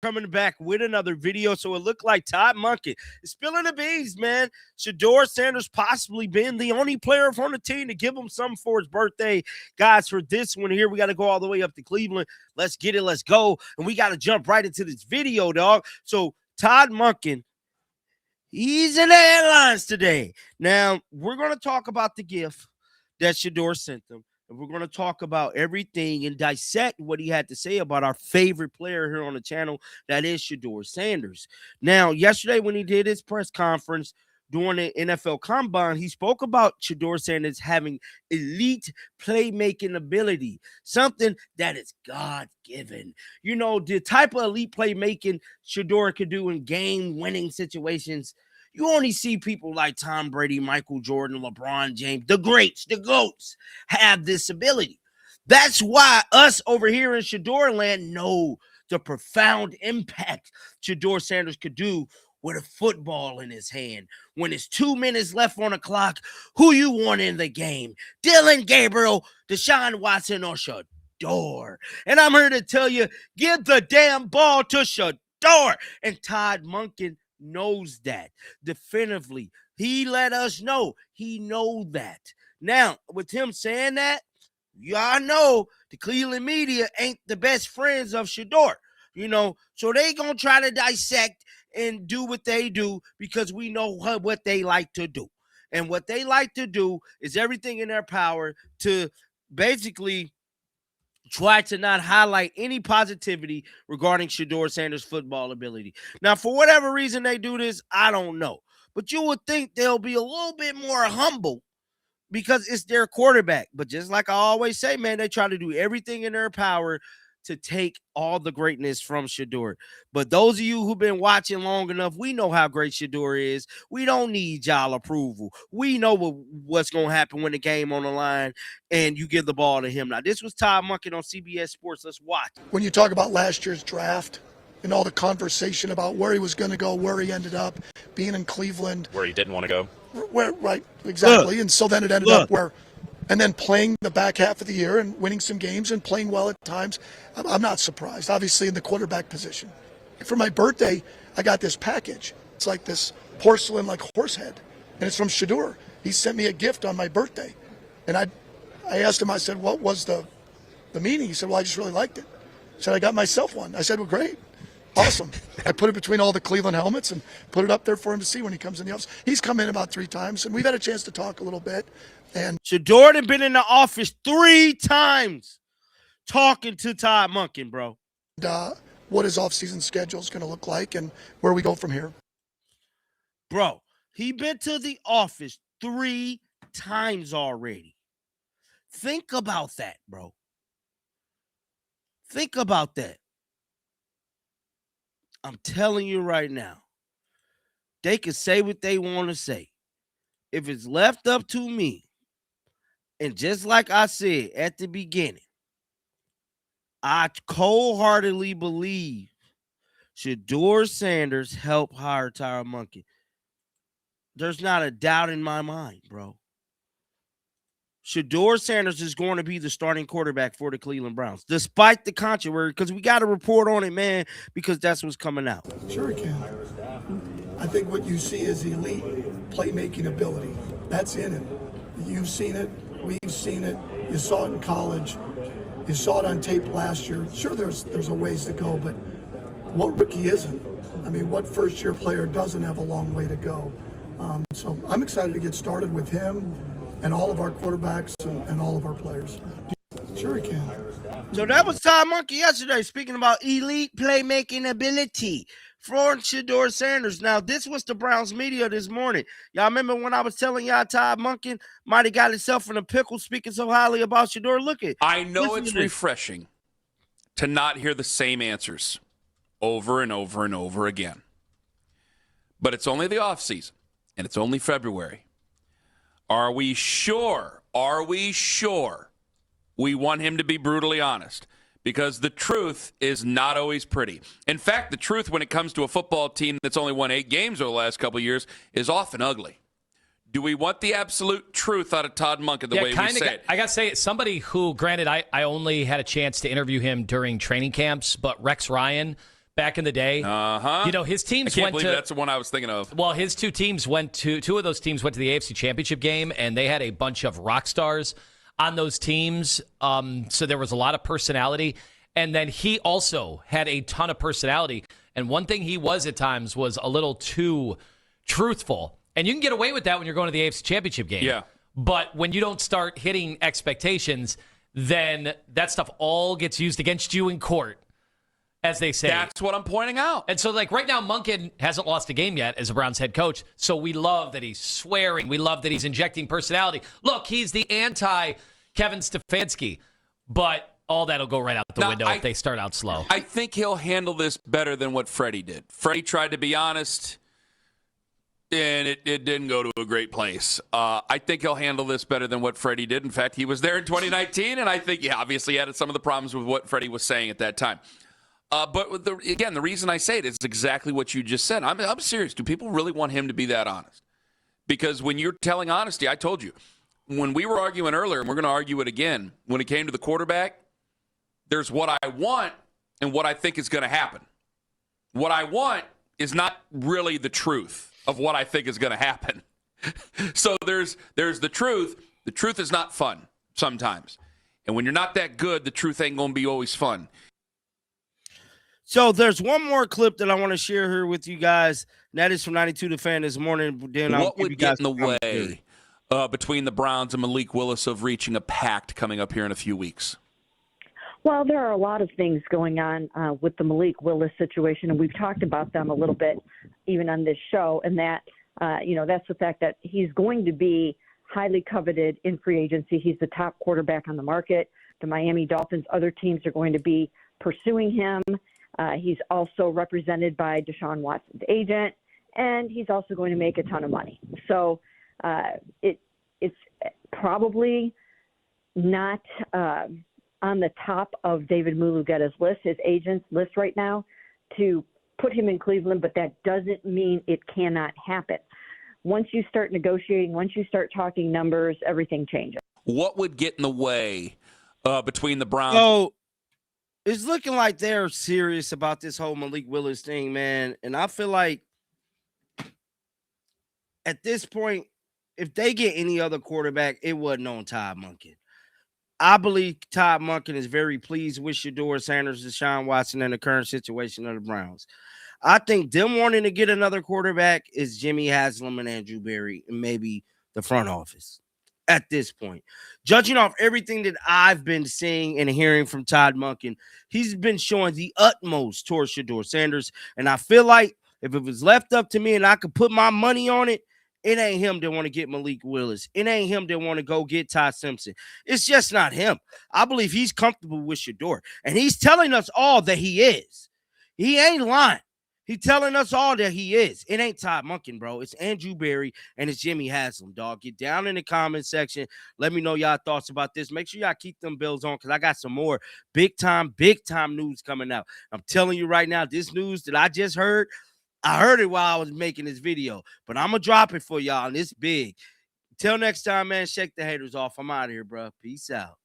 Coming back with another video. So it looked like Todd Monkin is spilling the beans, man. Shedeur Sanders possibly been the only player from the team to give him something for his birthday. Guys, for this one here, we got to go all the way up to Cleveland. Let's get it. Let's go. And we got to jump right into this video, dog. So Todd Monkin, he's in the headlines today. Now, we're going to talk about the gift that Shedeur sent them. And we're going to talk about everything and dissect what he had to say about our favorite player here on the channel, that is Shedeur Sanders. Now, yesterday when he did his press conference during the NFL Combine, he spoke about Shedeur Sanders having elite playmaking ability, something that is God-given. You know, the type of elite playmaking Shedeur could do in game-winning situations, you only see people like Tom Brady, Michael Jordan, LeBron James, the greats, the GOATs, have this ability. That's why us over here in Shedeur land know the profound impact Shedeur Sanders could do with a football in his hand. When it's 2 minutes left on the clock, who you want in the game? Dylan Gabriel, Deshaun Watson, or Shedeur? And I'm here to tell you, give the damn ball to Shedeur. And Todd Monkin knows that definitively. He let us know he knows that. Now, with him saying that, y'all know the Cleveland media ain't the best friends of Shedeur, you know, so they gonna try to dissect and do what they do because we know what they like to do. And what they like to do is everything in their power to basically try to not highlight any positivity regarding Shedeur Sanders' football ability. Now, for whatever reason they do this, I don't know. But you would think they'll be a little bit more humble because it's their quarterback. But just like I always say, man, they try to do everything in their power to take all the greatness from Shedeur. But those of you who've been watching long enough, we know how great Shedeur is. We don't need y'all approval. We know what's going to happen when the game on the line and you give the ball to him. Now, this was Todd Monkin on CBS Sports. Let's watch. When you talk about last year's draft and all the conversation about where he was going to go, where he ended up, being in Cleveland. Where he didn't want to go. Right, exactly. And so then it ended up where, and then playing the back half of the year and winning some games and playing well at times. I'm not surprised, obviously, in the quarterback position. For my birthday, I got this package. It's like this porcelain, like horse head, and it's from Shedeur. He sent me a gift on my birthday. And I asked him, I said, what was the meaning? He said, well, I just really liked it. He said, I got myself one. I said, well, great. Awesome. I put it between all the Cleveland helmets and put it up there for him to see when he comes in the office. He's come in about 3 times, and we've had a chance to talk a little bit. And Shedeur had been in the office 3 times talking to Todd Monkin, bro. What his offseason schedule is going to look like and where we go from here. Bro, he been to the office 3 times already. Think about that, bro. Think about that. I'm telling you right now, they can say what they want to say. If it's left up to me, and just like I said at the beginning, I cold-heartedly believe Shedeur Sanders helped hire Todd Monkin. There's not a doubt in my mind, bro. Shedeur Sanders is going to be the starting quarterback for the Cleveland Browns, despite the controversy, because we got to report on it, man, because that's what's coming out. Sure it can. I think what you see is elite playmaking ability. That's in it. You've seen it. We've seen it. You saw it in college. You saw it on tape last year. Sure, there's a ways to go, but what rookie isn't? I mean, what first-year player doesn't have a long way to go? So I'm excited to get started with him and all of our quarterbacks and all of our players. Sure it can. So that was Todd Monkin yesterday speaking about elite playmaking ability for Shedeur Sanders. Now, this was the Browns media this morning. Y'all remember when I was telling y'all Todd Monkin might have got himself in a pickle speaking so highly about Shedeur? Look at I know it's refreshing to not hear the same answers over and over and over again. But it's only the offseason, and it's only February. Are we sure? Are we sure we want him to be brutally honest? Because the truth is not always pretty. In fact, the truth when it comes to a football team that's only won 8 games over the last couple of years is often ugly. Do we want the absolute truth out of Todd Monkin the way we say it? I got to say, somebody who, granted, I only had a chance to interview him during training camps, but Rex Ryan back in the day. Uh-huh. His teams I can't went believe to. that's the one I was thinking of. Well, his two of those teams went to the AFC Championship game, and they had a bunch of rock stars on those teams. So there was a lot of personality. And then he also had a ton of personality. And one thing he was at times was a little too truthful. And you can get away with that when you're going to the AFC Championship game. Yeah. But when you don't start hitting expectations, then that stuff all gets used against you in court, as they say. That's what I'm pointing out. And so, right now, Monkin hasn't lost a game yet as a Browns head coach. So we love that he's swearing. We love that he's injecting personality. Look, he's the anti-Kevin Stefanski. But all that'll go right out the window if they start out slow. I think he'll handle this better than what Freddie did. Freddie tried to be honest, and it didn't go to a great place. I think he'll handle this better than what Freddie did. In fact, he was there in 2019, and I think he obviously had some of the problems with what Freddie was saying at that time. But the reason I say it is exactly what you just said. I'm serious. Do people really want him to be that honest? Because when you're telling honesty, I told you, when we were arguing earlier, and we're going to argue it again, when it came to the quarterback, there's what I want and what I think is going to happen. What I want is not really the truth of what I think is going to happen. So there's the truth. The truth is not fun sometimes. And when you're not that good, the truth ain't going to be always fun. So there's one more clip that I want to share here with you guys. And that is from 92 The Fan this morning. Then what would get in the way between the Browns and Malik Willis of reaching a pact coming up here in a few weeks? Well, there are a lot of things going on with the Malik Willis situation, and we've talked about them a little bit even on this show, and that, that's the fact that he's going to be highly coveted in free agency. He's the top quarterback on the market. The Miami Dolphins, other teams are going to be pursuing him. He's also represented by Deshaun Watson's agent, and he's also going to make a ton of money. So it's probably not on the top of David Mulugheta's list, his agent's list right now, to put him in Cleveland, but that doesn't mean it cannot happen. Once you start negotiating, once you start talking numbers, everything changes. What would get in the way between the Browns? So it's looking like they're serious about this whole Malik Willis thing, man. And I feel like at this point, if they get any other quarterback, it wasn't on Todd Monken. I believe Todd Monken is very pleased with Shedeur Sanders, Deshaun Watson, and the current situation of the Browns. I think them wanting to get another quarterback is Jimmy Haslam and Andrew Berry and maybe the front office at this point. Judging off everything that I've been seeing and hearing from Todd Monken, he's been showing the utmost towards Shedeur Sanders, and I feel like if it was left up to me and I could put my money on it, it ain't him that want to get Malik Willis. It ain't him that want to go get Todd Simpson. It's just not him. I believe he's comfortable with Shedeur, and he's telling us all that he is. He ain't lying. He's telling us all that he is. It ain't Todd Monken, bro. It's Andrew Berry and it's Jimmy Haslam, dog. Get down in the comment section. Let me know y'all thoughts about this. Make sure y'all keep them bills on because I got some more big time news coming out. I'm telling you right now, this news that I just heard, I heard it while I was making this video, but I'm going to drop it for y'all, and it's big. Till next time, man, shake the haters off. I'm out of here, bro. Peace out.